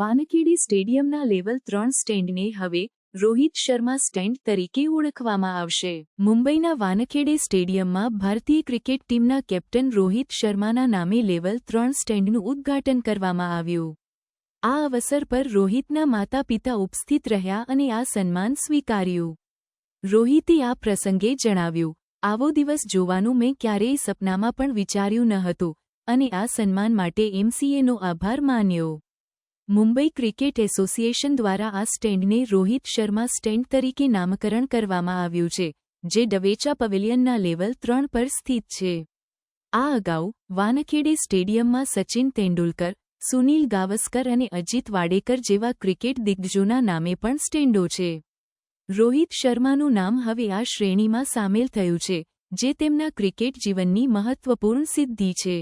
Wankhede સ્ટેડિયમના level 3 સ્ટેન્ડને હવે Rohit Sharma stand તરીકે ઓળખવામાં આવશે. મુંબઈના વાનખેડે સ્ટેડિયમમાં ભારતીય ક્રિકેટ ટીમના કેપ્ટન રોહિત શર્માના નામે લેવલ 3 સ્ટેન્ડનું ઉદ્ઘાટન કરવામાં આવ્યું. આ અવસર પર રોહિતના માતા-પિતા ઉપસ્થિત રહ્યા અને આ સન્માન સ્વીકાર્યું. રોહિતે આ પ્રસંગે જણાવ્યું, આવો દિવસ જોવાનું મેં ક્યારેય સપનામાં પણ વિચાર્યું ન હતું અને આ સન્માન માટે એમસીએનો આભાર માન્યો. મુંબઈ ક્રિકેટ એસોસિએશન દ્વારા આ સ્ટેન્ડને રોહિત શર્મા સ્ટેન્ડ તરીકે નામકરણ કરવામાં આવ્યું છે, જે ડવેચા પવેલિયનના લેવલ 3 પર સ્થિત છે. આ અગાઉ વાનખેડે સ્ટેડિયમમાં સચિન તેંડુલકર, સુનીલ ગાવસ્કર અને અજીત વાડેકર જેવા ક્રિકેટ દિગ્ગજોના નામે પણ સ્ટેન્ડો છે. રોહિત શર્માનું નામ હવે આ શ્રેણીમાં સામેલ થયું છે, જે તેમના ક્રિકેટ જીવનની મહત્વપૂર્ણ સિદ્ધિ છે.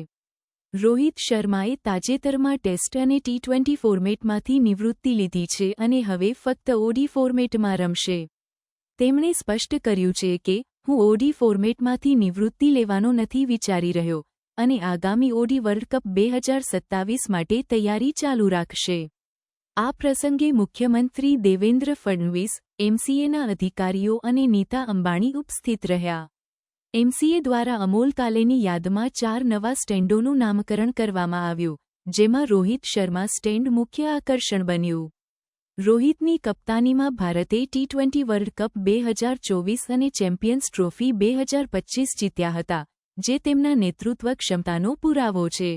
રોહિત શર્માએ તાજેતરમાં ટેસ્ટ અને ટી20 ફોર્મેટમાંથી નિવૃત્તિ લીધી છે અને હવે ફક્ત ઓડી ફોર્મેટમાં રમશે. તેમણે સ્પષ્ટ કર્યું છે કે, હું ઓડી ફોર્મેટમાંથી નિવૃત્તિ લેવાનો નથી વિચારી રહ્યો અને આગામી ઓડી વર્લ્ડ કપ 2027 માટે તૈયારી ચાલુ રાખશે. આ પ્રસંગે મુખ્યમંત્રી દેવેન્દ્ર ફડણવીસ, એમસીએના અધિકારીઓ અને નીતા અંબાણી ઉપસ્થિત રહ્યા. એમસીએ દ્વારા અમોલ કાલેની યાદમાં 4 નવા સ્ટેન્ડોનું નામકરણ કરવામાં આવ્યું, જેમાં રોહિત શર્મા સ્ટેન્ડ મુખ્ય આકર્ષણ બન્યું. રોહિતની કપ્તાનીમાં ભારતે ટી20 વર્લ્ડ કપ 2024 અને ચેમ્પિયન્સ ટ્રોફી 2025 જીત્યા હતા, જે તેમના નેતૃત્વ ક્ષમતાનો પુરાવો છે.